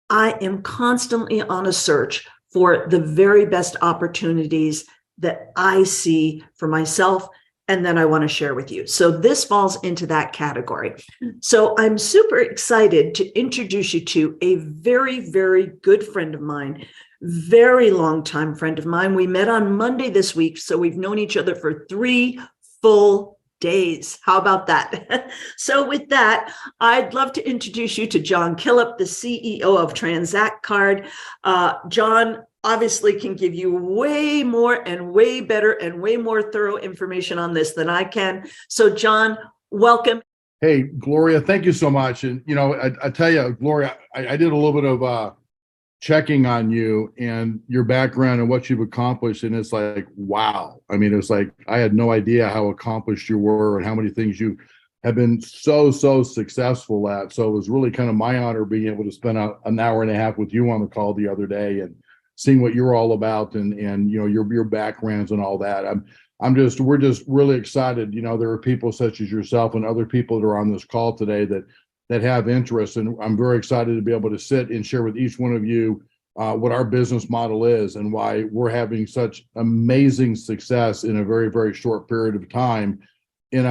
I am constantly on a search for the very best opportunities that I see for myself, and then I want to share with you. So this falls into that category. So I'm super excited to introduce you to a very, very good friend of mine, very long time friend of mine. We met on Monday this week, so we've known each other for 3 full days. How about that? So with that, I'd love to introduce you to Jon McKillip, the CEO of Tranzact Card. Jon obviously can give you way more and way better and way more thorough information on this than I can. So Jon, welcome. Hey, Gloria, thank you so much. And, I tell you, Gloria, I did a little bit of checking on you and your background and what you've accomplished. And it's like, wow. I mean, it's like, I had no idea how accomplished you were and how many things you have been so successful at. So it was really kind of my honor being able to spend an hour and a half with you on the call the other day and seeing what you're all about and your backgrounds and all that. We're just really excited. There are people such as yourself and other people that are on this call today that have interest. And I'm very excited to be able to sit and share with each one of you what our business model is and why we're having such amazing success in a very, very short period of time in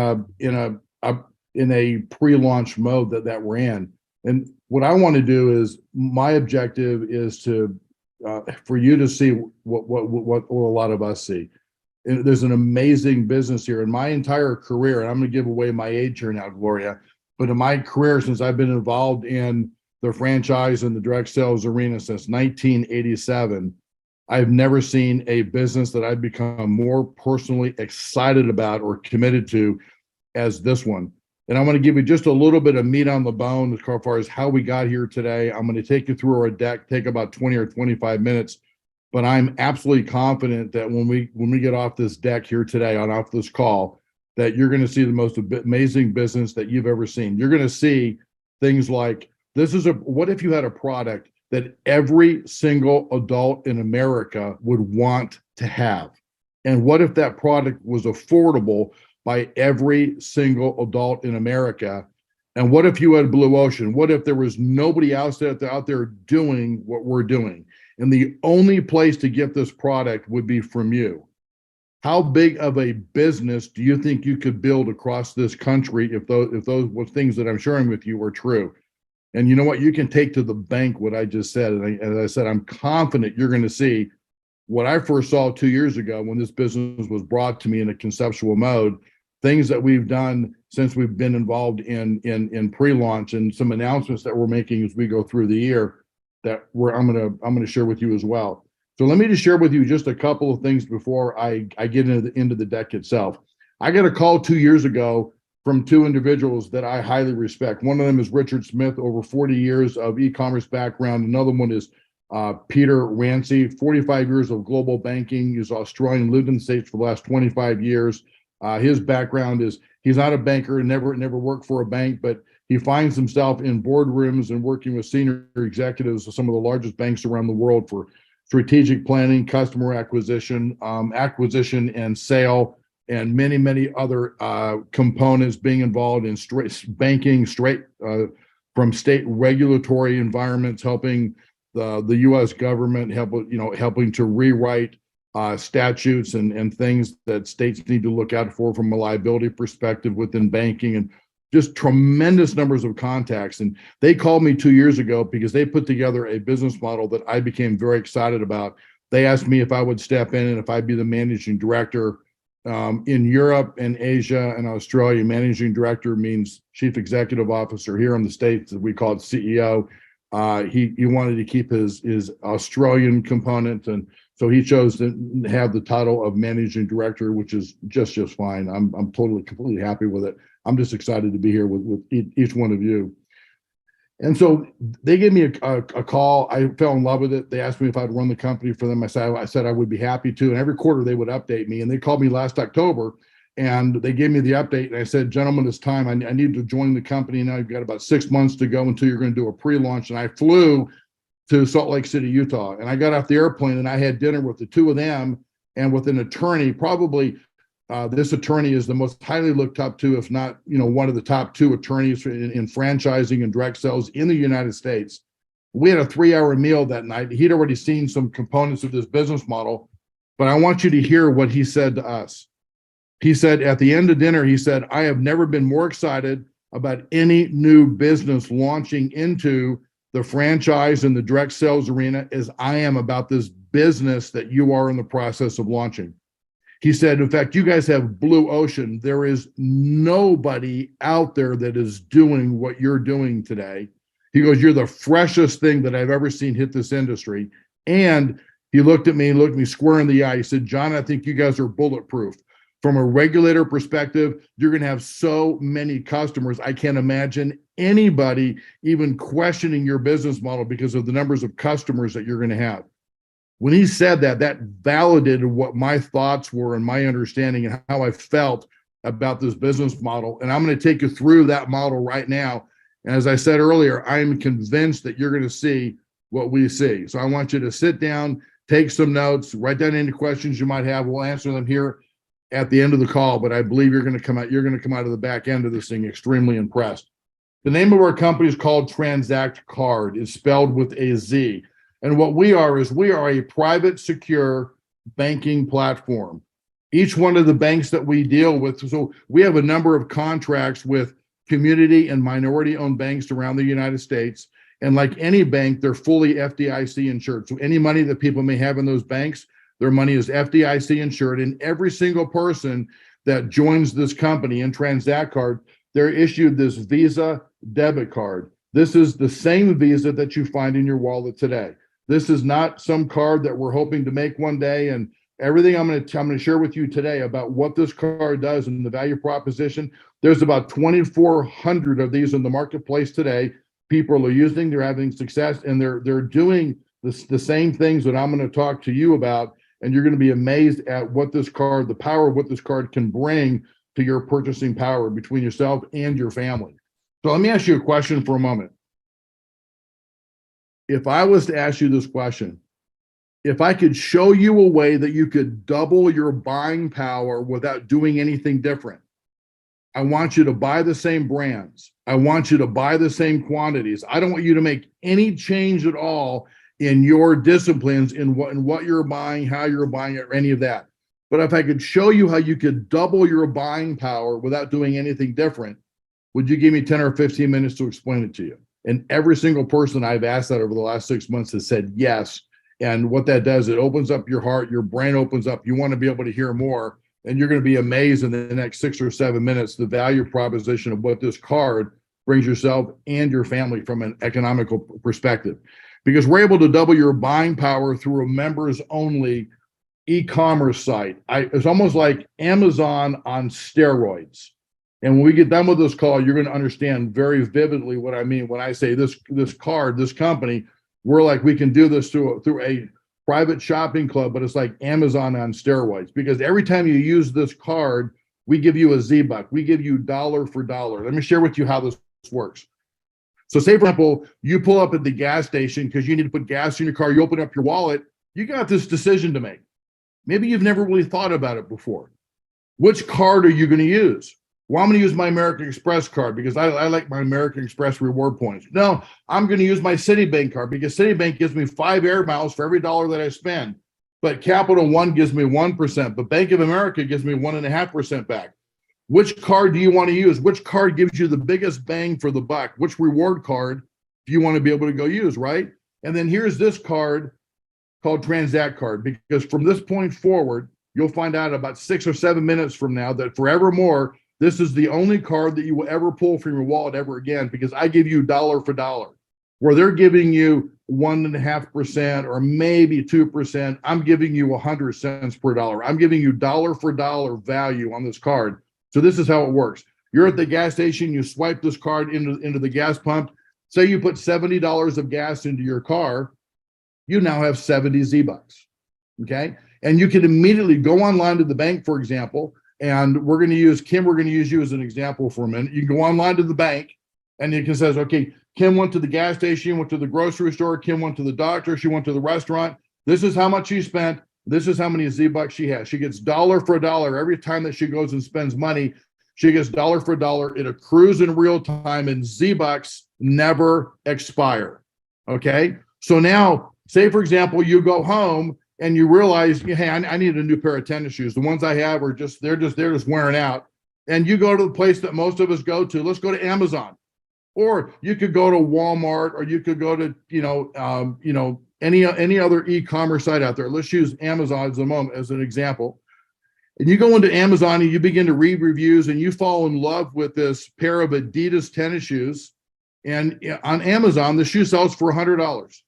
a pre-launch mode that we're in. And what I want to do is, my objective is to for you to see what a lot of us see. And there's an amazing business here. In my entire career, and I'm going to give away my age here now, Gloria, but in my career, since I've been involved in the franchise and the direct sales arena since 1987, I've never seen a business that I've become more personally excited about or committed to as this one. And I want to give you just a little bit of meat on the bone as far as how we got here today. I'm going to take you through our deck, take about 20 or 25 minutes, but I'm absolutely confident that when we get off this deck here today, off this call, that you're going to see the most amazing business that you've ever seen. You're going to see things like, what if you had a product that every single adult in America would want to have? And what if that product was affordable by every single adult in America? And what if you had blue ocean? What if there was nobody else out there doing what we're doing? And the only place to get this product would be from you. How big of a business do you think you could build across this country if those things that I'm sharing with you are true? And you know what? You can take to the bank what I just said. And as I said, I'm confident you're going to see what I first saw 2 years ago when this business was brought to me in a conceptual mode, things that we've done since we've been involved in pre-launch, and some announcements that we're making as we go through the year that I'm going to share with you as well. So let me just share with you just a couple of things before I get into the deck itself. I got a call 2 years ago from 2 individuals that I highly respect. One of them is Richard Smith, over 40 years of e-commerce background. Another one is Peter Rancy, 45 years of global banking. He's Australian, lived in the States for the last 25 years. His background is, he's not a banker and never worked for a bank, but he finds himself in boardrooms and working with senior executives of some of the largest banks around the world for strategic planning, customer acquisition and sale, and many other components, being involved in banking from state regulatory environments, helping the U.S. government, helping to rewrite statutes and things that states need to look out for from a liability perspective within banking, and just tremendous numbers of contacts. And they called me 2 years ago because they put together a business model that I became very excited about. They asked me if I would step in and if I'd be the managing director in Europe and Asia and Australia. Managing director means chief executive officer. Here in the States, we call it CEO. He wanted to keep his Australian component, and so he chose to have the title of managing director, which is just fine. I'm completely happy with it. I'm just excited to be here with each one of you. And so they gave me a call. I fell in love with it. They asked me if I'd run the company for them. I said I would be happy to. And every quarter they would update me. And they called me last October and they gave me the update. And I said, gentlemen, it's time. I need to join the company now. You've got about 6 months to go until you're going to do a pre-launch. And I flew to Salt Lake City, Utah. And I got off the airplane and I had dinner with the 2 of them and with an attorney. Probably this attorney is the most highly looked up to, if not, one of the top 2 attorneys in franchising and direct sales in the United States. We had a 3-hour meal that night. He'd already seen some components of this business model, but I want you to hear what he said to us. He said at the end of dinner, he said, I have never been more excited about any new business launching into the franchise and the direct sales arena as I am about this business that you are in the process of launching. He said, in fact, you guys have blue ocean. There is nobody out there that is doing what you're doing today. He goes, you're the freshest thing that I've ever seen hit this industry. And he looked at me square in the eye. He said, Jon, I think you guys are bulletproof. From a regulator perspective, you're going to have so many customers. I can't imagine anybody even questioning your business model because of the numbers of customers that you're going to have. When he said that, that validated what my thoughts were and my understanding and how I felt about this business model. And I'm going to take you through that model right now. And as I said earlier, I'm convinced that you're going to see what we see. So I want you to sit down, take some notes, write down any questions you might have. We'll answer them here at the end of the call, but I believe you're going to come out of the back end of this thing extremely impressed. The name of our company is called Tranzact Card. It's spelled with a Z. And what we are is we are a private, secure banking platform. Each one of the banks that we deal with, so we have a number of contracts with community and minority-owned banks around the United States. And like any bank, they're fully FDIC insured. So any money that people may have in those banks, their money is FDIC insured. And every single person that joins this company in Tranzact Card, they're issued this Visa Debit Card. This is the same Visa that you find in your wallet today. This is not some card that we're hoping to make one day. And everything I'm going to share with you today about what this card does and the value proposition. There's about 2,400 of these in the marketplace today. People are using, they're having success, and they're doing the same things that I'm going to talk to you about. And you're going to be amazed at what this card, the power of what this card can bring to your purchasing power between yourself and your family. So let me ask you a question for a moment. If I was to ask you this question, if I could show you a way that you could double your buying power without doing anything different, I want you to buy the same brands. I want you to buy the same quantities. I don't want you to make any change at all in your disciplines, in what you're buying, how you're buying it, or any of that. But if I could show you how you could double your buying power without doing anything different, would you give me 10 or 15 minutes to explain it to you? And every single person I've asked that over the last 6 months has said yes. And what that does, it opens up your heart, your brain opens up. You want to be able to hear more, and you're going to be amazed in the next 6 or 7 minutes, the value proposition of what this card brings yourself and your family from an economical perspective. Because we're able to double your buying power through a members only e-commerce site. It's almost like Amazon on steroids. And when we get done with this call, you're going to understand very vividly what I mean when I say this card, this company, we're like, we can do this through a private shopping club, but it's like Amazon on steroids. Because every time you use this card, we give you a Z-Buck. We give you dollar for dollar. Let me share with you how this works. So say, for example, you pull up at the gas station because you need to put gas in your car. You open up your wallet. You got this decision to make. Maybe you've never really thought about it before. Which card are you going to use? Well, I'm going to use my American Express card because I like my American Express reward points. No, I'm going to use my Citibank card because Citibank gives me 5 air miles for every dollar that I spend. But Capital One gives me 1%, but Bank of America gives me 1.5% back. Which card do you want to use? Which card gives you the biggest bang for the buck? Which reward card do you want to be able to go use, right? And then here's this card called Tranzact Card, because from this point forward, you'll find out about 6 or 7 minutes from now that forevermore, this is the only card that you will ever pull from your wallet ever again, because I give you dollar for dollar. Where they're giving you 1.5% or maybe 2%, I'm giving you 100 cents per dollar. I'm giving you dollar for dollar value on this card. So this is how it works. You're at the gas station, you swipe this card into the gas pump. Say you put $70 of gas into your car, you now have 70 Z-Bucks, okay? And you can immediately go online to the bank, for example, and we're going to use Kim, we're going to use you as an example for a minute. You can go online to the bank and it can says, okay, Kim went to the gas station, went to the grocery store, Kim went to the doctor, she went to the restaurant. This is how much she spent. This is how many Z-Bucks she has. She gets dollar for dollar. Every time that she goes and spends money, she gets dollar for dollar. It accrues in real time, and Z-Bucks never expire. Okay. So now, say for example, you go home and you realize, hey, I need a new pair of tennis shoes. The ones I have are they're just wearing out. And you go to the place that most of us go to. Let's go to Amazon, or you could go to Walmart, or you could go to any other e-commerce site out there. Let's use Amazon as an example. And you go into Amazon and you begin to read reviews and you fall in love with this pair of Adidas tennis shoes. And on Amazon, the shoe sells for $100.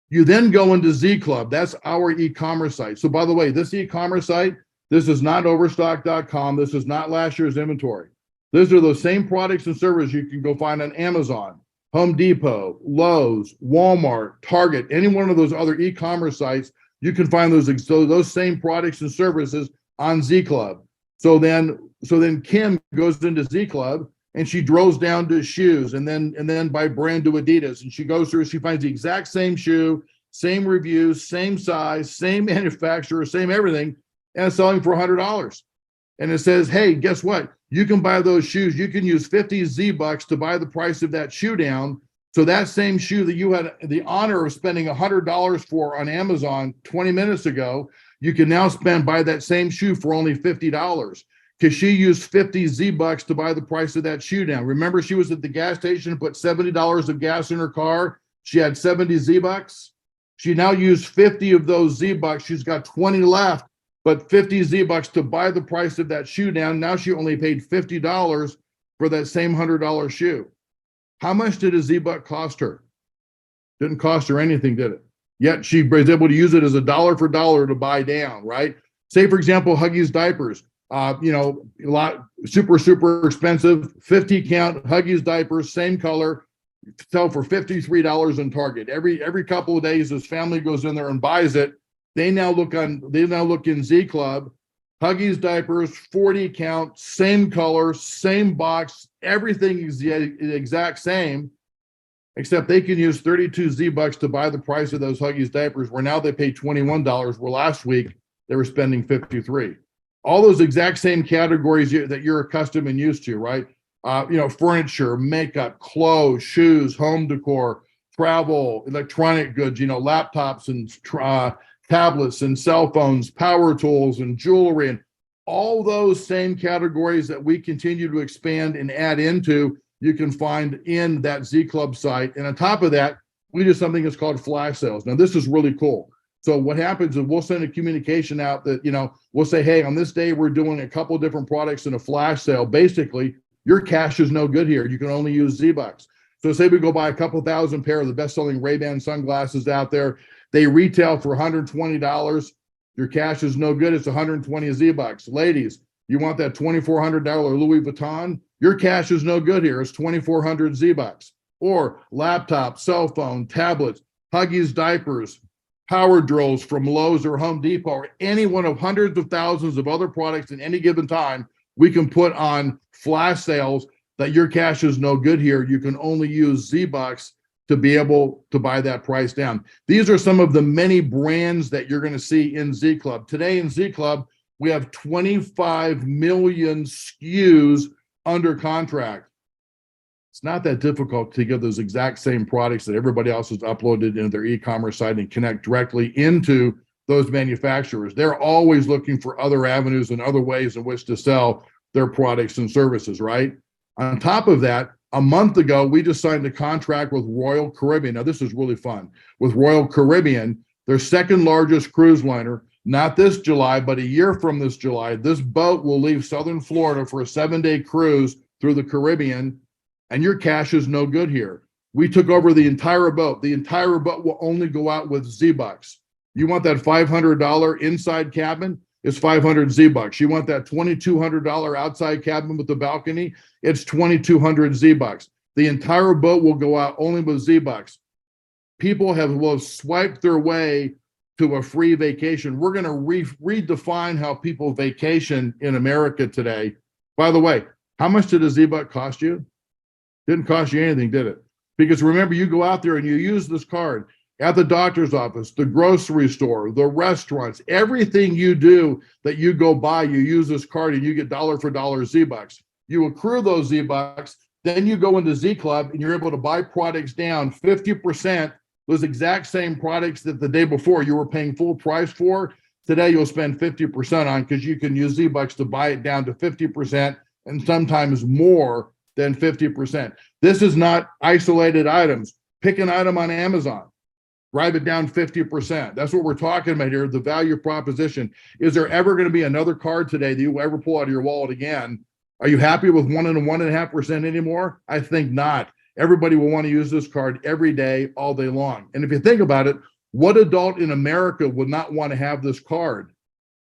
You then go into Z Club. That's our e-commerce site. So by the way, this e-commerce site, this is not overstock.com. This is not last year's inventory. Those are those same products and services you can go find on Amazon, Home Depot, Lowe's, Walmart, Target, any one of those other e-commerce sites. You can find those same products and services on Z Club. So then Kim goes into Z Club and she drills down to shoes and then by brand to Adidas. And she goes through, she finds the exact same shoe, same reviews, same size, same manufacturer, same everything, and it's selling for $100. And it says, hey, guess what? You can buy those shoes. You can use 50 Z-Bucks to buy the price of that shoe down. So that same shoe that you had the honor of spending $100 for on Amazon 20 minutes ago, you can now buy that same shoe for only $50 because she used 50 Z-Bucks to buy the price of that shoe down. Remember, she was at the gas station and put $70 of gas in her car. She had 70 Z-Bucks. She now used 50 of those Z-Bucks. She's got 20 left, but 50 Z-Bucks to buy the price of that shoe down. Now she only paid $50 for that same $100 shoe. How much did a Z-Buck cost her? Didn't cost her anything, did it? Yet she was able to use it as a dollar for dollar to buy down, right? Say, for example, Huggies diapers, a lot super expensive, 50 count Huggies diapers, same color, sell for $53 in Target. Every couple of days, this family goes in there and buys it. They now look in Z Club, Huggies diapers, 40 count, same color, same box, everything is the exact same, except they can use 32 Z-Bucks to buy the price of those Huggies diapers, where now they pay $21, where last week they were spending $53. All those exact same categories that you're accustomed and used to, right? Furniture, makeup, clothes, shoes, home decor, travel, electronic goods, laptops and tablets and cell phones, power tools and jewelry, and all those same categories that we continue to expand and add into, you can find in that Z Club site. And on top of that, we do something that's called flash sales. Now, this is really cool. So what happens is we'll send a communication out that, we'll say, hey, on this day, we're doing a couple of different products in a flash sale. Basically, your cash is no good here. You can only use Z-Bucks. So say we go buy a couple thousand pair of the best-selling Ray-Ban sunglasses out there. They retail for $120. Your cash is no good. It's 120 Z-Bucks. Ladies, you want that $2,400 Louis Vuitton? Your cash is no good here. It's 2,400 Z-Bucks. Or laptop, cell phone, tablets, Huggies diapers, power drills from Lowe's or Home Depot, or any one of hundreds of thousands of other products in any given time, we can put on flash sales that your cash is no good here. You can only use Z-Bucks to be able to buy that price down. These are some of the many brands that you're going to see in Z Club. Today in Z Club, we have 25 million SKUs under contract. It's not that difficult to get those exact same products that everybody else has uploaded into their e-commerce site and connect directly into those manufacturers. They're always looking for other avenues and other ways in which to sell their products and services, right? On top of that, a month ago, we just signed a contract with Royal Caribbean. Now, this is really fun. With Royal Caribbean, their second largest cruise liner, not this July, but a year from this July, this boat will leave Southern Florida for a 7-day cruise through the Caribbean, and your cash is no good here. We took over the entire boat. The entire boat will only go out with Z-Bucks. You want that $500 inside cabin? It's 500 Z-Bucks. You want that $2,200 outside cabin with the balcony? It's 2,200 Z-Bucks. The entire boat will go out only with Z-Bucks. People will have swiped their way to a free vacation. We're going to redefine how people vacation in America today. By the way, how much did a Z-Buck cost you? Didn't cost you anything, did it? Because remember, you go out there and you use this card at the doctor's office, the grocery store, the restaurants, everything you do that you go buy, you use this card and you get dollar for dollar Z-Bucks. You accrue those Z-Bucks. Then you go into Z Club and you're able to buy products down 50%, those exact same products that the day before you were paying full price for. Today you'll spend 50% on, because you can use Z-Bucks to buy it down to 50% and sometimes more than 50%. This is not isolated items. Pick an item on Amazon, drive it down 50%. That's what we're talking about here, the value proposition. Is there ever going to be another card today that you will ever pull out of your wallet again? Are you happy with 1 and 1.5% anymore? I think not. Everybody will want to use this card every day, all day long. And if you think about it, what adult in America would not want to have this card?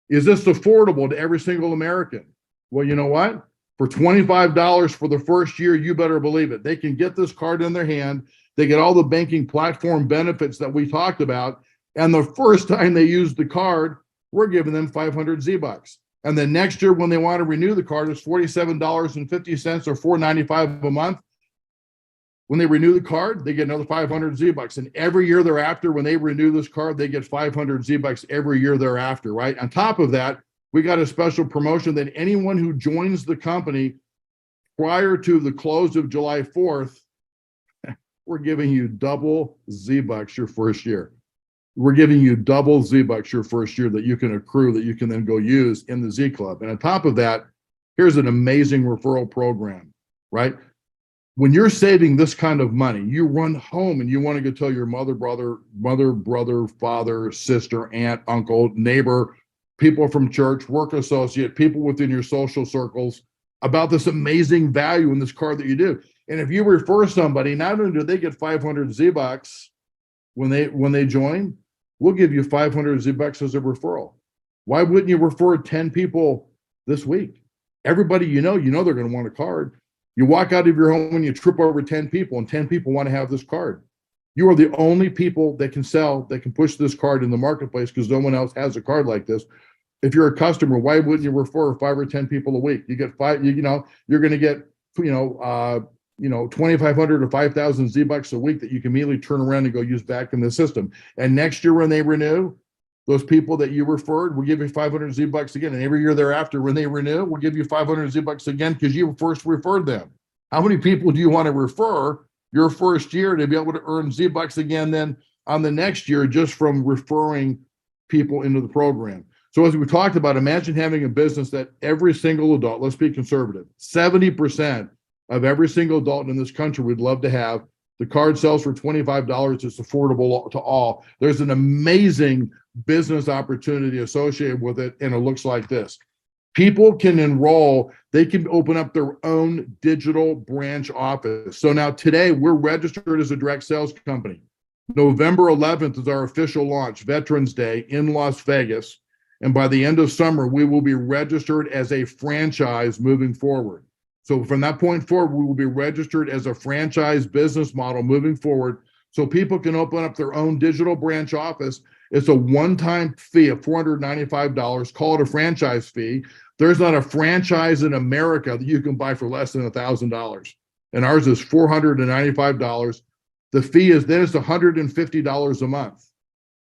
Is this affordable to every single American? Well, you know what? For $25 for the first year, you better believe it. They can get this card in their hand. They get all the banking platform benefits that we talked about. And the first time they use the card, we're giving them 500 Z-Bucks. And then next year, when they want to renew the card, it's $47.50 or $4.95 a month. When they renew the card, they get another 500 Z-Bucks. And every year thereafter, when they renew this card, they get 500 Z-Bucks every year thereafter, right? On top of that, we got a special promotion that anyone who joins the company prior to the close of July 4th, we're giving you double Z-Bucks your first year. We're giving you double Z-Bucks your first year that you can accrue, that you can then go use in the Z Club. And on top of that, here's an amazing referral program, right? When you're saving this kind of money, you run home and you want to go tell your mother, brother, father, sister, aunt, uncle, neighbor, people from church, work associate, people within your social circles about this amazing value in this card that you do. And if you refer somebody, not only do they get 500 Z-Bucks when they join, we'll give you 500 Z-Bucks as a referral. Why wouldn't you refer 10 people this week? Everybody you know they're going to want a card. You walk out of your home and you trip over 10 people, and 10 people want to have this card. You are the only people that can push this card in the marketplace, because no one else has a card like this. If you're a customer, why wouldn't you refer 5 or 10 people a week? You get you're going to get, 2,500 or 5,000 Z-Bucks a week that you can immediately turn around and go use back in the system. And next year when they renew, those people that you referred, we'll give you 500 Z-Bucks again. And every year thereafter, when they renew, we'll give you 500 Z-Bucks again, because you first referred them. How many people do you want to refer your first year to be able to earn Z-Bucks again then on the next year, just from referring people into the program? So as we talked about, imagine having a business that every single adult, let's be conservative, 70% of every single adult in this country would love to have. The card sells for $25. It's affordable to all. There's an amazing business opportunity associated with it, and it looks like this. People can enroll. They can open up their own digital branch office. So now today, we're registered as a direct sales company. November 11th is our official launch, Veterans Day in Las Vegas. And by the end of summer, we will be registered as a franchise moving forward. So from that point forward, we will be registered as a franchise business model moving forward, so people can open up their own digital branch office. It's a one-time fee of $495. Call it a franchise fee. There's not a franchise in America that you can buy for less than $1,000. And ours is $495. The fee is then it's $150 a month.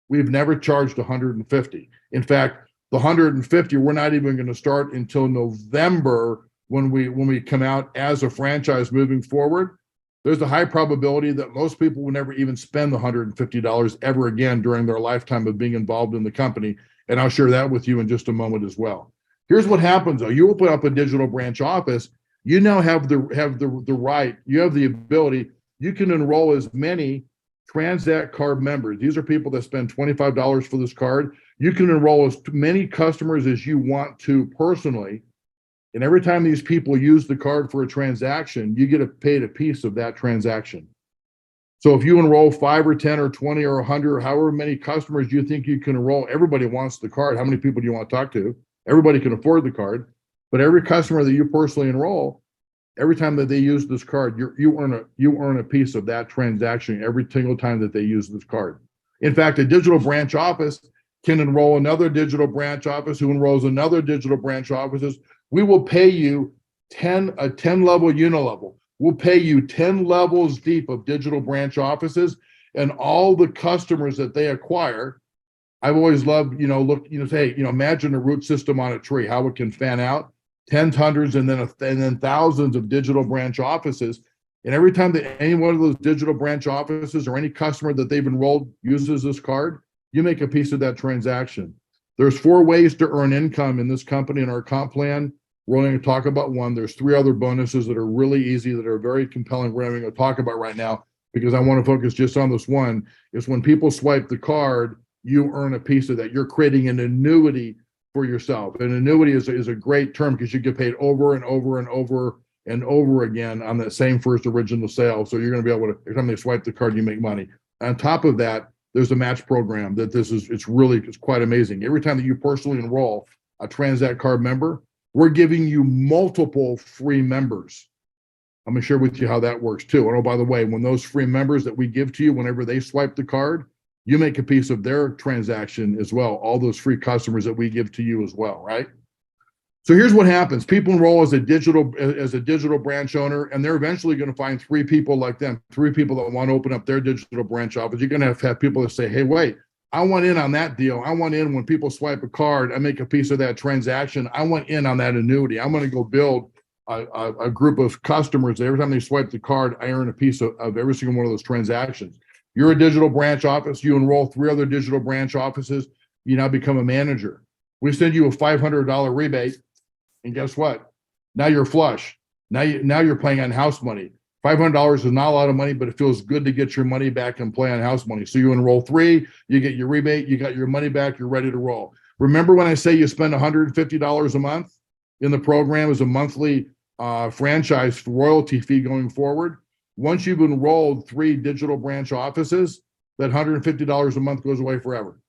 We've never charged $150. In fact, the $150, we're not even going to start until November, when we come out as a franchise moving forward. There's a high probability that most people will never even spend the $150 ever again during their lifetime of being involved in the company. And I'll share that with you in just a moment as well. Here's what happens though. You open up a digital branch office, you now have the right, you have the ability, you can enroll as many Tranzact Card members. These are people that spend $25 for this card. You can enroll as many customers as you want to personally. And every time these people use the card for a transaction, you get paid a piece of that transaction. So if you enroll 5 or 10 or 20 or 100, or however many customers you think you can enroll, everybody wants the card. How many people do you want to talk to? Everybody can afford the card, but every customer that you personally enroll, every time that they use this card, you earn a piece of that transaction every single time that they use this card. In fact, a digital branch office can enroll another digital branch office who enrolls another digital branch offices. We will pay you a 10-level unilevel. We'll pay you 10 levels deep of digital branch offices, and all the customers that they acquire. I've always loved, imagine a root system on a tree, how it can fan out, tens, hundreds, and then thousands of digital branch offices. And every time that any one of those digital branch offices or any customer that they've enrolled uses this card, you make a piece of that transaction. There's 4 ways to earn income in this company in our comp plan. We're only going to talk about one. There's 3 other bonuses that are really easy, that are very compelling. We're not going to talk about right now because I want to focus just on this one. Is when people swipe the card, you earn a piece of that. You're creating an annuity for yourself. An annuity is a great term because you get paid over and over and over and over again on that same first original sale. So you're going to be able to, every time they swipe the card, you make money. On top of that, there's a match program that it's quite amazing. Every time that you personally enroll a Tranzact Card member, we're giving you multiple free members. I'm going to share with you how that works too. And oh, by the way, when those free members that we give to you, whenever they swipe the card, you make a piece of their transaction as well. All those free customers that we give to you as well, right? So here's what happens. People enroll as a digital branch owner, and they're eventually going to find 3 people like them, 3 people that want to open up their digital branch office. You're going to have people that say, hey, wait, I want in on that deal. I want in when people swipe a card, I make a piece of that transaction. I want in on that annuity. I'm going to go build a group of customers. Every time they swipe the card, I earn a piece of every single one of those transactions. You're a digital branch office. You enroll 3 other digital branch offices. You now become a manager. We send you a $500 rebate. And guess what? Now you're flush. Now you're playing on house money. $500 is not a lot of money, but it feels good to get your money back and play on house money. So you enroll 3, you get your rebate, you got your money back, you're ready to roll. Remember when I say you spend $150 a month in the program as a monthly franchise royalty fee going forward? Once you've enrolled 3 digital branch offices, that $150 a month goes away forever.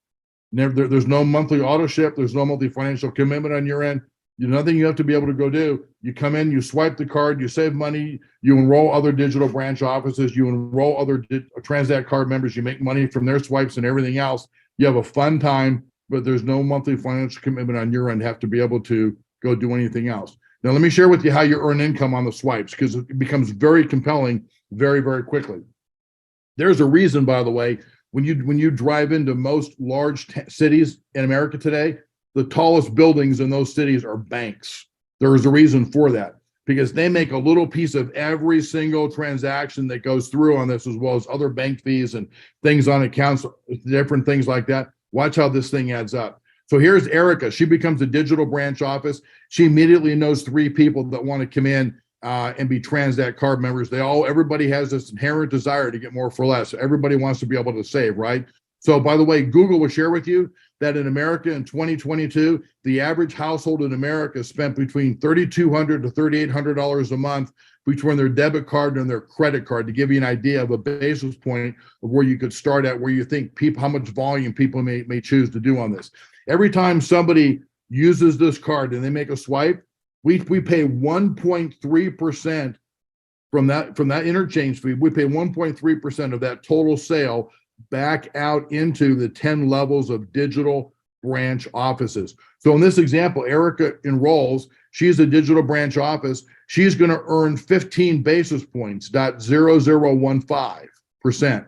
There's no monthly auto ship. There's no monthly financial commitment on your end. Nothing you have to be able to go do. You come in, you swipe the card, you save money, you enroll other digital branch offices, you enroll other Tranzact Card members, you make money from their swipes and everything else. You have a fun time, but there's no monthly financial commitment on your end to have to be able to go do anything else. Now, let me share with you how you earn income on the swipes, because it becomes very compelling very, very quickly. There's a reason, by the way, when you drive into most large cities in America today, the tallest buildings in those cities are banks. There is a reason for that, because they make a little piece of every single transaction that goes through on this, as well as other bank fees and things on accounts, different things like that. Watch how this thing adds up. So here's Erica. She becomes a digital branch office. She immediately knows 3 people that want to come in and be Tranzact Card members. Everybody has this inherent desire to get more for less. Everybody wants to be able to save, right? So by the way, Google will share with you that in America in 2022, the average household in America spent between $3,200 to $3,800 a month between their debit card and their credit card, to give you an idea of a basis point of where you could start at, where you think how much volume people may choose to do on this. Every time somebody uses this card and they make a swipe, we pay 1.3% from that interchange fee. We pay 1.3% of that total sale back out into the 10 levels of digital branch offices. So in this example, Erica enrolls, she's a digital branch office. She's going to earn 15 basis points, 0.0015%.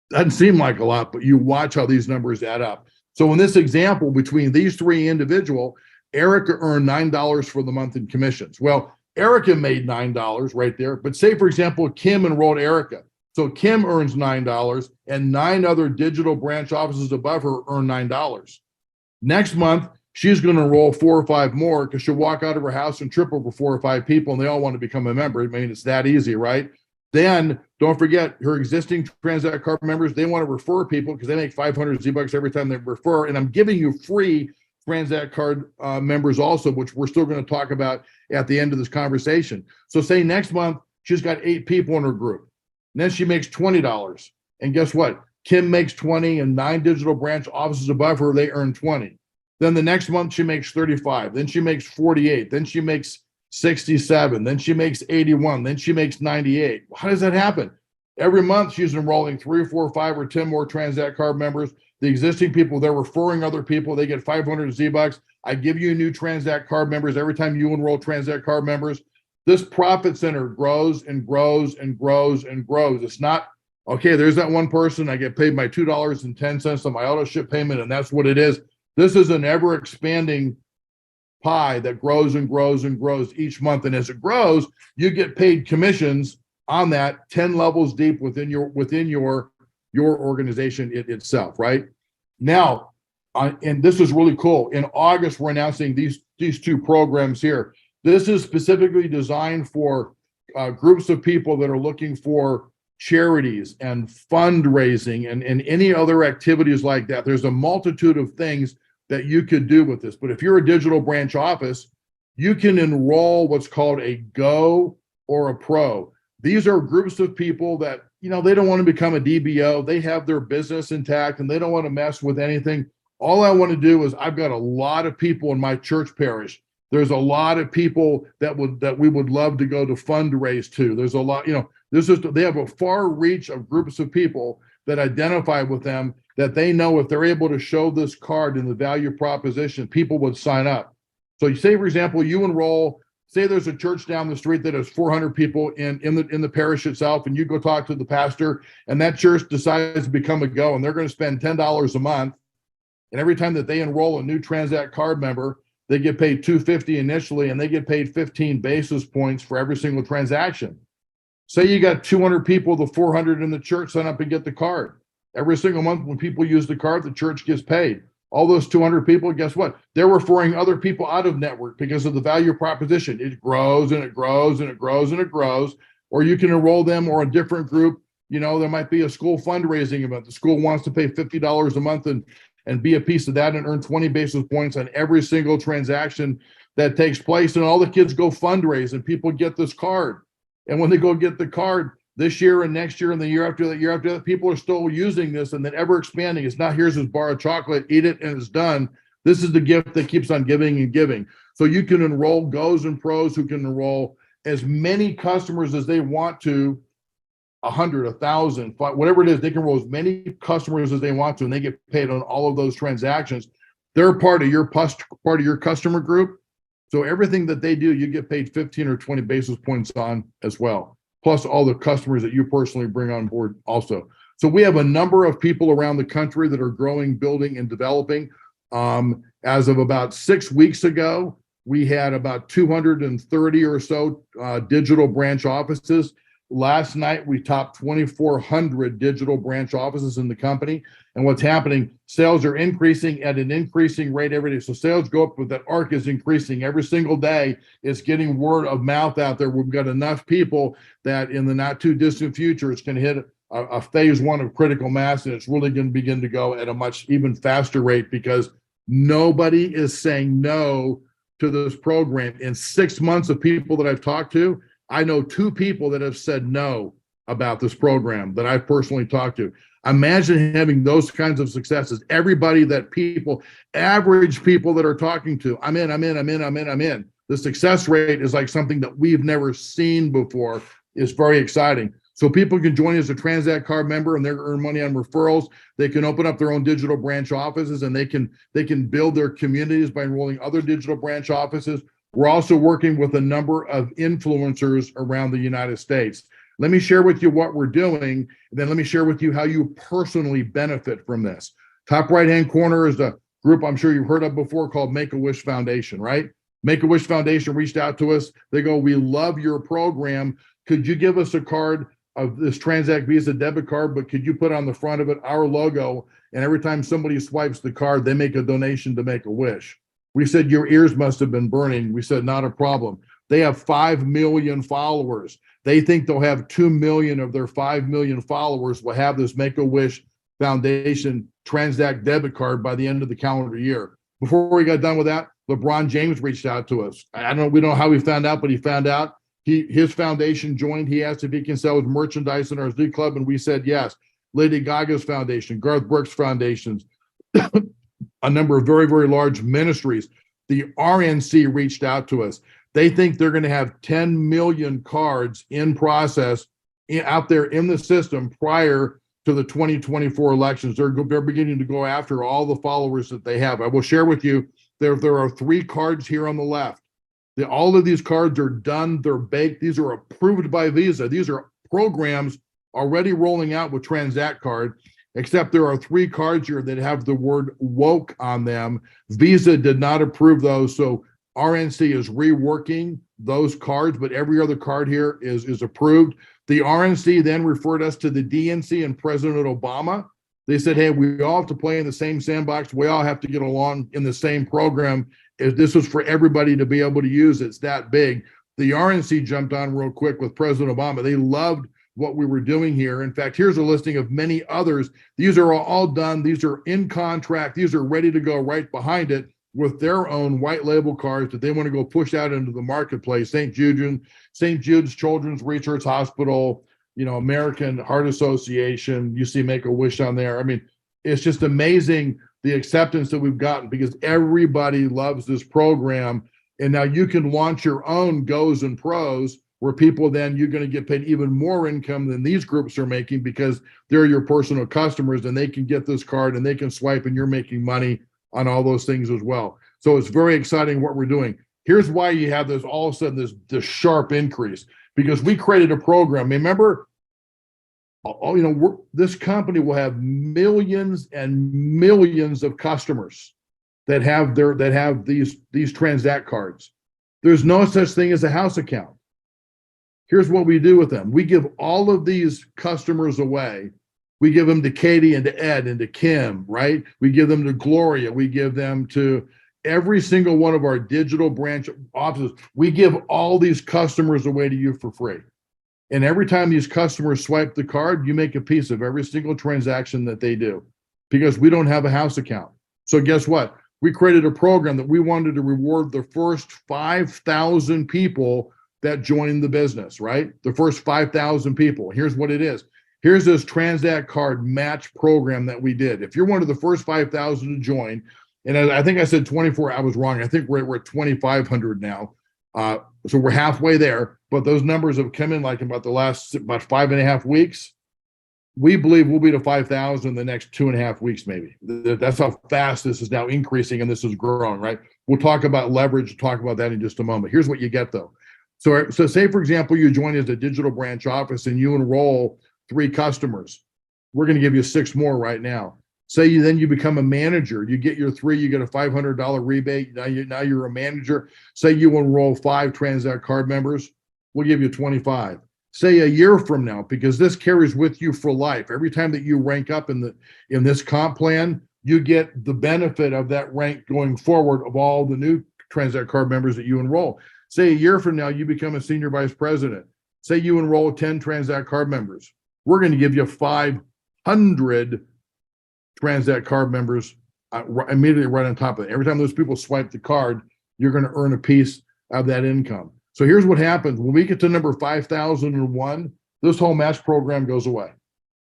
Doesn't seem like a lot, but you watch how these numbers add up. So in this example, between these 3 individuals, Erica earned $9 for the month in commissions. Well, Erica made $9 right there, but say, for example, Kim enrolled Erica. So Kim earns $9, and 9 other digital branch offices above her earn $9. Next month, she's going to enroll 4 or 5 more, because she'll walk out of her house and trip over 4 or 5 people, and they all want to become a member. I mean, it's that easy, right? Then don't forget her existing Tranzact Card members. They want to refer people because they make 500 Z-Bucks every time they refer. And I'm giving you free Tranzact Card members also, which we're still going to talk about at the end of this conversation. So say next month, she's got 8 people in her group. And then she makes $20. And guess what? Kim makes 20, and 9 digital branch offices above her, they earn 20. Then the next month she makes 35. Then she makes 48. Then she makes 67. Then she makes 81. Then she makes 98. How does that happen? Every month she's enrolling 3, 4, 5, or 10 more Tranzact Card members. The existing people, they're referring other people. They get 500 Z-Bucks. I give you new Tranzact Card members every time you enroll Tranzact Card members. This profit center grows and grows and grows and grows. It's not, okay, there's that one person, I get paid my $2.10 on my auto ship payment, and that's what it is. This is an ever expanding pie that grows and grows and grows each month. And as it grows, you get paid commissions on that 10 levels deep within your organization itself, right? Now, and this is really cool. In August, we're announcing these two programs here. This is specifically designed for groups of people that are looking for charities and fundraising and any other activities like that. There's a multitude of things that you could do with this. But if you're a digital branch office, you can enroll what's called a Go or a Pro. These are groups of people that, they don't want to become a DBO. They have their business intact and they don't want to mess with anything. All I want to do is, I've got a lot of people in my church parish. There's a lot of people that we would love to go to fundraise to. There's a lot, they have a far reach of groups of people that identify with them, that they know if they're able to show this card in the value proposition, people would sign up. So you say, for example, you enroll, say there's a church down the street that has 400 people in the parish itself, and you go talk to the pastor, and that church decides to become a Go, and they're going to spend $10 a month. And every time that they enroll a new Tranzact Card member, they get paid $250 initially, and they get paid 15 basis points for every single transaction. Say you got 200 people, the 400 in the church sign up and get the card. Every single month when people use the card, the church gets paid. All those 200 people, guess what? They're referring other people out of network because of the value proposition. It grows and it grows and it grows and it grows. Or you can enroll them, or a different group. There might be a school fundraising event. The school wants to pay $50 a month and be a piece of that and earn 20 basis points on every single transaction that takes place. And all the kids go fundraise and people get this card. And when they go get the card this year and next year and the year after that, people are still using this and then ever expanding. It's not, here's this bar of chocolate, eat it and it's done. This is the gift that keeps on giving and giving. So you can enroll Goes and Pros who can enroll as many customers as they want to, 100, 1,000, whatever it is. They can enroll as many customers as they want to, and they get paid on all of those transactions. They're part of your customer group. So everything that they do, you get paid 15 or 20 basis points on as well, plus all the customers that you personally bring on board also. So we have a number of people around the country that are growing, building, and developing. As of about 6 weeks ago, we had about 230 or so digital branch offices. Last night, we topped 2,400 digital branch offices in the company. And what's happening, sales are increasing at an increasing rate every day. So sales go up, but that arc is increasing every single day. It's getting word of mouth out there. We've got enough people that in the not too distant future, it's going to hit a phase one of critical mass, and it's really going to begin to go at a much even faster rate because nobody is saying no to this program. In 6 months of people that I've talked to, I know 2 people that have said no about this program that I've personally talked to. Imagine having those kinds of successes. Everybody that average people that are talking to, I'm in. The success rate is like something that we've never seen before. It's very exciting. So people can join as a Tranzact Card member and they earn money on referrals. They can open up their own digital branch offices, and they can build their communities by enrolling other digital branch offices. We're also working with a number of influencers around the United States. Let me share with you what we're doing, and then let me share with you how you personally benefit from this. Top right-hand corner is a group I'm sure you've heard of before called Make-A-Wish Foundation, right? Make-A-Wish Foundation reached out to us. They go, we love your program. Could you give us a card of this Tranzact Visa Debit Card, but could you put on the front of it our logo, and every time somebody swipes the card, they make a donation to Make-A-Wish? We said, your ears must have been burning. We said, not a problem. They have 5 million followers. They think they'll have 2 million of their 5 million followers will have this Make-A-Wish Foundation Tranzact Debit Card by the end of the calendar year. Before we got done with that, LeBron James reached out to us. We don't know how he found out, but he found out. His foundation joined. He asked if he can sell his merchandise in our Z Club, and we said yes. Lady Gaga's foundation, Garth Brooks foundations, a number of very, very large ministries. The RNC reached out to us. They think they're going to have 10 million cards in process out there in the system prior to the 2024 elections. They're beginning to go after all the followers that they have. I will share with you, there are 3 cards here on the left. All of these cards are done, they're baked. These are approved by Visa. These are programs already rolling out with Tranzact Card, except there are 3 cards here that have the word woke on them. Visa did not approve those, so RNC is reworking those cards, but every other card here is approved. The RNC then referred us to the DNC and President Obama. They said, hey, we all have to play in the same sandbox. We all have to get along in the same program. If this was for everybody to be able to use, it's that big. The RNC jumped on real quick with President Obama. They loved what we were doing here. In fact, here's a listing of many others. These are all done. These are in contract. These are ready to go right behind it with their own white label cards that they want to go push out into the marketplace. St. Jude's Children's Research Hospital, American Heart Association, you see Make-A-Wish on there. I mean, it's just amazing the acceptance that we've gotten because everybody loves this program. And now you can launch your own goes and pros where people then you're going to get paid even more income than these groups are making because they're your personal customers and they can get this card and they can swipe and you're making money on all those things as well. So it's very exciting what we're doing. Here's why you have this all of a sudden this sharp increase because we created a program. Remember, this company will have millions and millions of customers that have these Tranzact cards. There's no such thing as a house account. Here's what we do with them. We give all of these customers away. We give them to Katie and to Ed and to Kim, right? We give them to Gloria. We give them to every single one of our digital branch offices. We give all these customers away to you for free. And every time these customers swipe the card, you make a piece of every single transaction that they do because we don't have a house account. So guess what? We created a program that we wanted to reward the first 5,000 people that joined the business, right? The first 5,000 people. Here's what it is. Here's this Tranzact Card match program that we did. If you're one of the first 5,000 to join, and I think I said 24, I was wrong. I think we're at 2,500 now. So we're halfway there, but those numbers have come in like about 5.5 weeks. We believe we'll be to 5,000 in the next 2.5 weeks, maybe. That's how fast this is now increasing and this is growing, right? We'll talk about leverage, talk about that in just a moment. Here's what you get though. So say, for example, you join as a digital branch office and you enroll 3 customers. We're going to give you 6 more right now. Say you become a manager. You get your 3, you get a $500 rebate. Now you're a manager. Say you enroll 5 Tranzact Card members. We'll give you 25. Say a year from now, because this carries with you for life. Every time that you rank up in this comp plan, you get the benefit of that rank going forward of all the new Tranzact Card members that you enroll. Say a year from now, you become a senior vice president. Say you enroll 10 Tranzact Card members. We're going to give you 500 Tranzact Card members immediately right on top of it. Every time those people swipe the card, you're going to earn a piece of that income. So here's what happens. When we get to number 5,001, this whole match program goes away.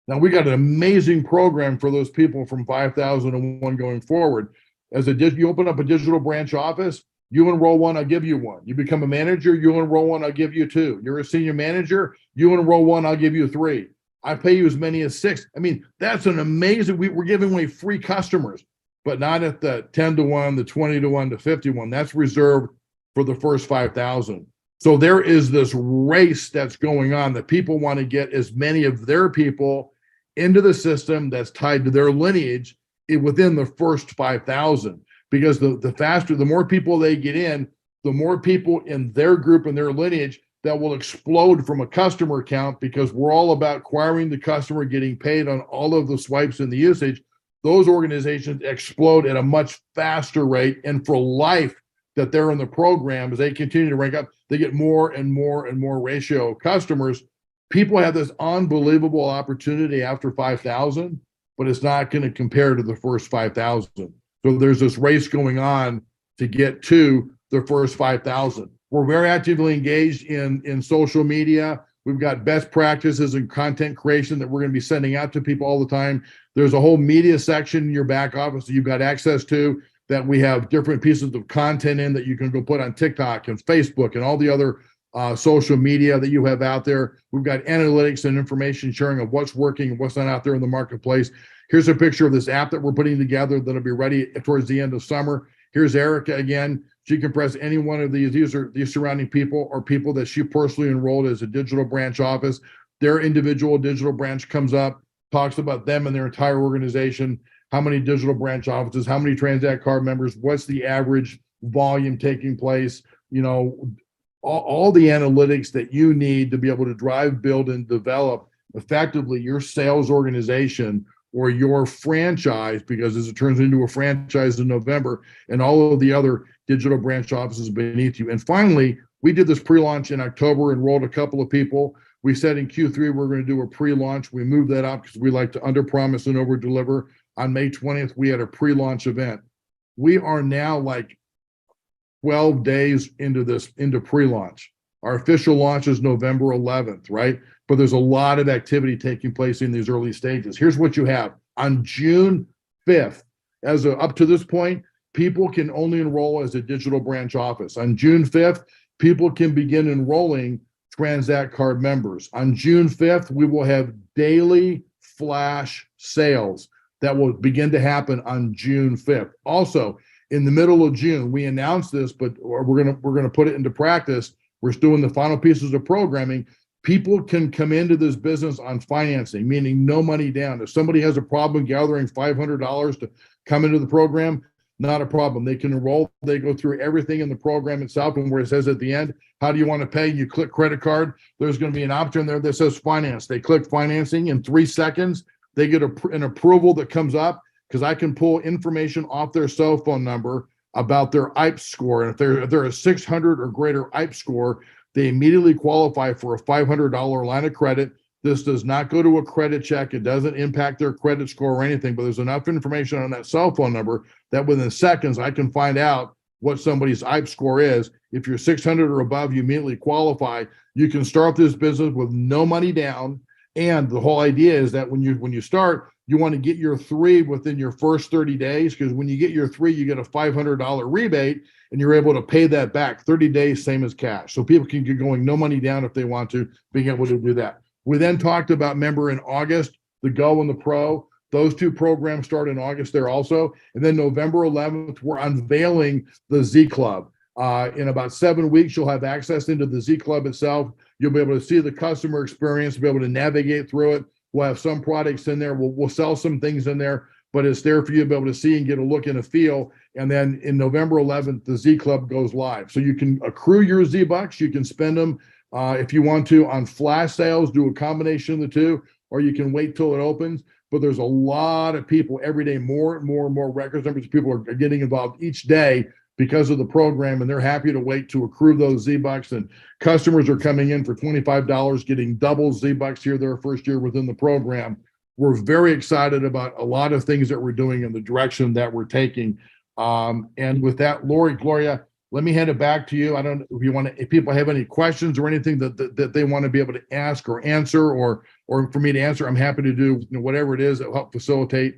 Now we got an amazing program for those people from 5,001 going forward. You open up a digital branch office, you enroll 1, I'll give you 1. You become a manager, you enroll 1, I'll give you 2. You're a senior manager, you enroll 1, I'll give you 3. I pay you as many as 6. I mean, that's an amazing, we're giving away free customers, but not at the 10 to 1, the 20 to 1, the 51. That's reserved for the first 5,000. So there is this race that's going on that people want to get as many of their people into the system that's tied to their lineage within the first 5,000. Because the more people they get in, the more people in their group and their lineage that will explode from a customer account, because we're all about acquiring the customer, getting paid on all of the swipes and the usage. Those organizations explode at a much faster rate, and for life that they're in the program, as they continue to rank up, they get more and more and more ratio of customers. People have this unbelievable opportunity after 5,000, but it's not going to compare to the first 5,000. So there's this race going on to get to the first 5,000. We're very actively engaged in social media. We've got best practices and content creation that we're going to be sending out to people all the time. There's a whole media section in your back office that you've got access to, that we have different pieces of content in that you can go put on TikTok and Facebook and all the other social media that you have out there. We've got analytics and information sharing of what's working and what's not out there in the marketplace. Here's a picture of this app that we're putting together that'll be ready towards the end of summer. Here's Erica again. She can press any one of these. These are these surrounding people or people that she personally enrolled as a digital branch office. Their individual digital branch comes up, talks about them and their entire organization, how many digital branch offices, how many Tranzact Card members, what's the average volume taking place, all the analytics that you need to be able to drive, build, and develop effectively your sales organization or your franchise, because as it turns into a franchise in November, and all of the other digital branch offices beneath you. And finally, we did this pre-launch in October, enrolled a couple of people. We said in Q3 we're going to do a pre-launch. We moved that up because we like to under-promise and over-deliver. On May 20th, we had a pre-launch event. We are now like 12 days into pre-launch. Our official launch is November 11th, right? But there's a lot of activity taking place in these early stages. Here's what you have. On June 5th, up to this point, people can only enroll as a digital branch office. On June 5th, people can begin enrolling Tranzact Card members. On June 5th, we will have daily flash sales that will begin to happen on June 5th. Also, in the middle of June, we announced this, but we're gonna put it into practice. We're doing the final pieces of programming. People can come into this business on financing, meaning no money down. If somebody has a problem gathering $500 to come into the program, not a problem. They can enroll. They go through everything in the program itself, and where it says at the end, how do you want to pay? You click credit card. There's going to be an option there that says finance. They click financing. In 3 seconds, they get an approval that comes up, because I can pull information off their cell phone number about their IPE score. And if they're a 600 or greater IPE score, they immediately qualify for a $500 line of credit. This does not go to a credit check. It doesn't impact their credit score or anything, but there's enough information on that cell phone number that within seconds, I can find out what somebody's IPE score is. If you're 600 or above, you immediately qualify. You can start this business with no money down. And the whole idea is that when you start, you want to get your 3 within your first 30 days, because when you get your 3, you get a $500 rebate, and you're able to pay that back 30 days, same as cash. So people can get going, no money down if they want to, being able to do that. We then talked about, remember, in August, the Go and the Pro. Those 2 programs start in August there also. And then November 11th, we're unveiling the Z Club. In about 7 weeks, you'll have access into the Z Club itself. You'll be able to see the customer experience, be able to navigate through it. We'll have some products in there. We'll sell some things in there, but it's there for you to be able to see and get a look and a feel. And then in November 11th, the Z Club goes live. So you can accrue your Z bucks. You can spend them if you want to on flash sales, do a combination of the two, or you can wait till it opens. But there's a lot of people every day, more and more records numbers of people are getting involved each day because of the program, and they're happy to wait to accrue those Z-Bucks. And customers are coming in for $25, getting double Z-Bucks here their first year within the program. We're very excited about a lot of things that we're doing in the direction that we're taking. And with that, Gloria, let me hand it back to you. I don't know if people have any questions or anything that they want to be able to ask or answer, or for me to answer. I'm happy to do whatever it is that will help facilitate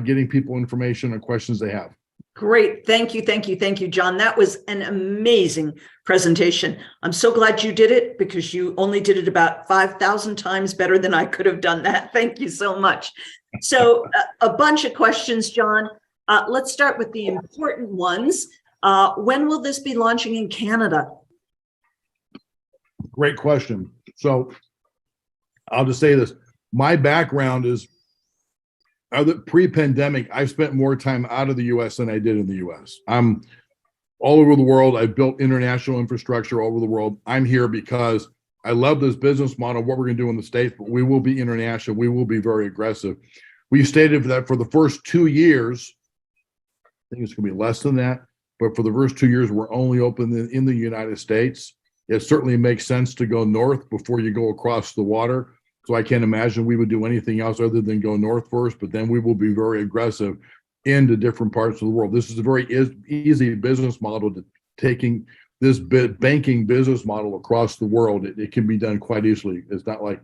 getting people information and questions they have. Great. Thank you, Jon. That was an amazing presentation. I'm so glad you did it, because you only did it about 5,000 times better than I could have done that. Thank you so much. So a bunch of questions, Jon. Let's start with the important ones. When will this be launching in Canada? Great question. So I'll just say this. My background is pre-pandemic, I spent more time out of the U.S. than I did in the U.S. I'm all over the world. I've built international infrastructure all over the world. I'm here because I love this business model, what we're going to do in the States, but we will be international. We will be very aggressive. We stated that for the first 2 years, I think it's going to be less than that, but for the first 2 years, we're only open in the United States. It certainly makes sense to go north before you go across the water. So I can't imagine we would do anything else other than go north first, but then we will be very aggressive into different parts of the world. This is a very easy business model to taking this banking business model across the world. It can be done quite easily. It's not like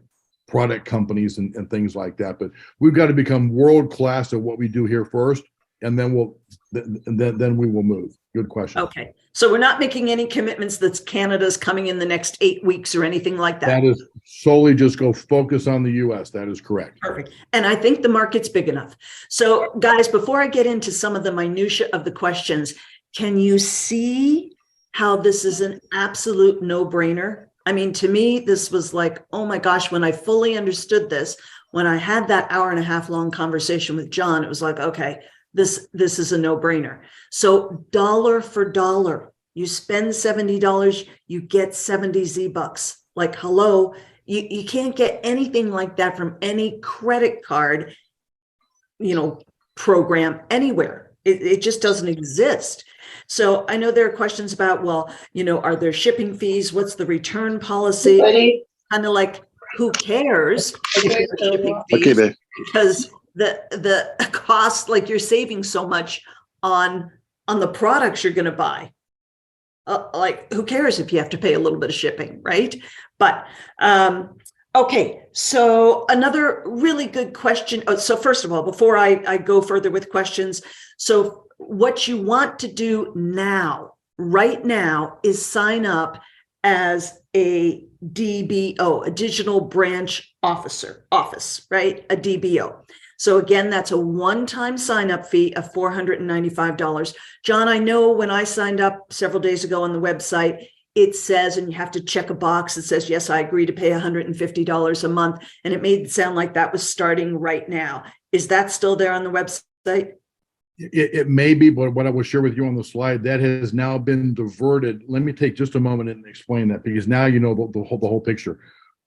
product companies and things like that, but we've got to become world-class at what we do here first, and then we will move. Good question. Okay. So we're not making any commitments that Canada's coming in the next 8 weeks or anything like that. That is solely just go focus on the U.S. That is correct. Perfect. And I think the market's big enough. So guys, before I get into some of the minutia of the questions, can you see how this is an absolute no-brainer? I mean, to me, this was like, oh my gosh, when I fully understood this, when I had that hour-and-a-half long conversation with Jon, it was like, okay, this is a no-brainer. So dollar for dollar, You spend $70, you get 70 Z-Bucks. Like, hello, you can't get anything like that from any credit card, program anywhere. It just doesn't exist. So I know there are questions about, well, are there shipping fees? What's the return policy? Kind of like, who cares if there are shipping fees? Okay, babe. Because the cost, like, you're saving so much on the products you're going to buy. Like, who cares if you have to pay a little bit of shipping, right? But okay, so another really good question. So first of all, before I go further with questions, so what you want to do now, right now, is sign up as a DBO, a digital branch office, right? A DBO. So again, that's a one-time sign-up fee of $495. John, I know when I signed up several days ago on the website, it says, and you have to check a box that says, yes, I agree to pay $150 a month. And it made it sound like that was starting right now. Is that still there on the website? It may be, but what I will share with you on the slide, that has now been diverted. Let me take just a moment and explain that, because now you know the whole picture.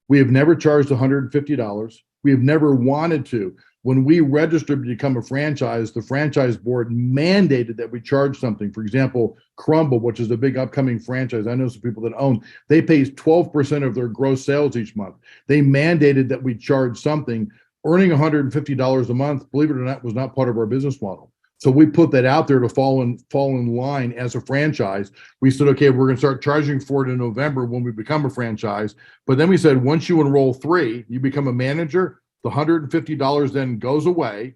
We have never charged $150. We have never wanted to. When we registered to become a franchise, the franchise board mandated that we charge something. For example, Crumble, which is a big upcoming franchise, I know some people that own, they pay 12% of their gross sales each month. They mandated that we charge something. Earning $150 a month, believe it or not, was not part of our business model. So we put that out there to fall in line as a franchise. We said, okay, we're going to start charging for it in November when we become a franchise. But then we said, once you enroll 3, you become a manager, the $150 then goes away.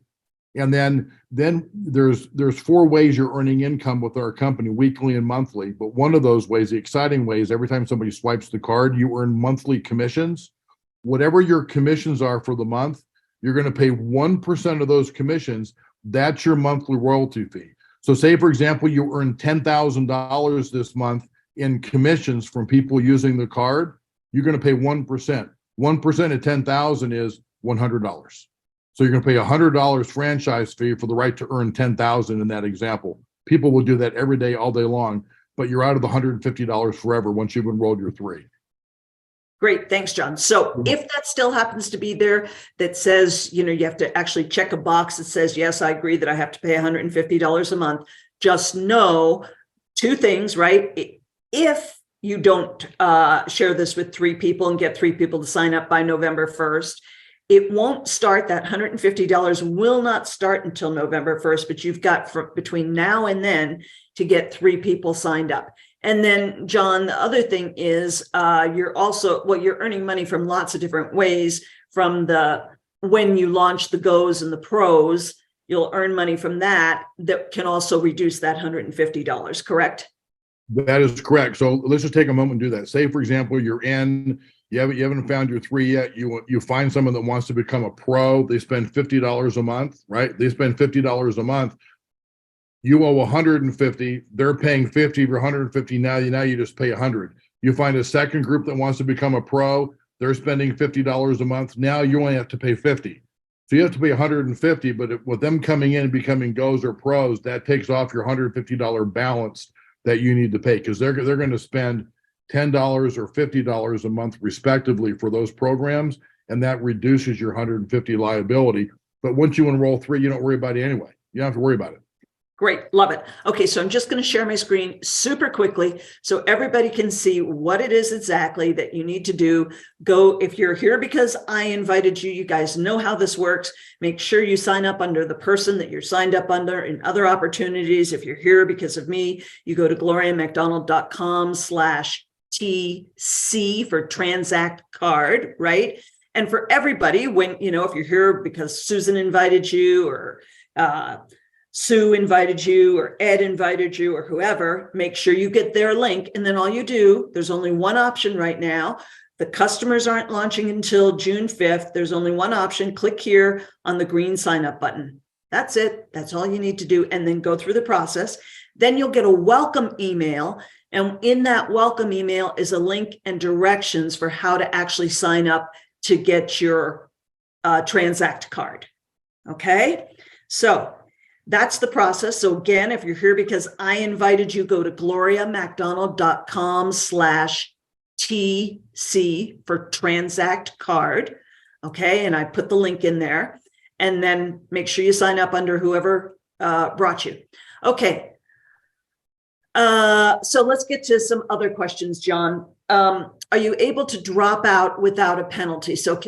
And then there's 4 ways you're earning income with our company, weekly and monthly. But one of those ways, the exciting way, is every time somebody swipes the card, you earn monthly commissions. Whatever your commissions are for the month, you're going to pay 1% of those commissions. That's your monthly royalty fee. So say, for example, you earn $10,000 this month in commissions from people using the card, you're going to pay 1%. 1% of 10,000 is $100. So you're going to pay $100 franchise fee for the right to earn 10,000 in that example. People will do that every day, all day long, but you're out of the $150 forever once you've enrolled your 3. Great. Thanks, John. So if that still happens to be there, that says, you have to actually check a box that says, yes, I agree that I have to pay $150 a month. Just know 2 things, right? If you don't share this with 3 people and get 3 people to sign up by November 1st, it won't start. That $150 will not start until November 1st, but you've got between now and then to get 3 people signed up. And then, John, the other thing is you're earning money from lots of different ways. From when you launch the Goes and the Pros, you'll earn money from that can also reduce that $150, correct? That is correct. So let's just take a moment and do that. Say, for example, you haven't found your 3 yet. You find someone that wants to become a pro. They spend $50 a month, right? They spend $50 a month. You owe $150. They're paying $50 for $150. Now you just pay $100. You find a second group that wants to become a pro. They're spending $50 a month. Now you only have to pay $50. So you have to pay $150. But with them coming in and becoming Goes or Pros, that takes off your $150 balance that you need to pay, because they're going to spend $10 or $50 a month respectively for those programs, and that reduces your $150 liability. But once you enroll 3, you don't worry about it anyway. You don't have to worry about it. Great. Love it. Okay. So I'm just going to share my screen super quickly so everybody can see what it is exactly that you need to do. Go, if you're here because I invited you, you guys know how this works. Make sure you sign up under the person that you're signed up under. In other opportunities, if you're here because of me, you go to gloriamcdonald.com/TC for Tranzact Card, right? And for everybody, if you're here because Susan invited you, or Sue invited you, or Ed invited you, or whoever, make sure you get their link. And then all you do, there's only one option right now. The customers aren't launching until June 5th. There's only one option. Click here on the green sign up button. That's it. That's all you need to do. And then go through the process. Then you'll get a welcome email. And in that welcome email is a link and directions for how to actually sign up to get your Tranzact card. Okay. So that's the process. So again, if you're here because I invited you, go to gloriamacdonald.com/TC for Tranzact Card. Okay. And I put the link in there, and then make sure you sign up under whoever brought you. Okay. So let's get to some other questions, Jon. Are you able to drop out without a penalty? So can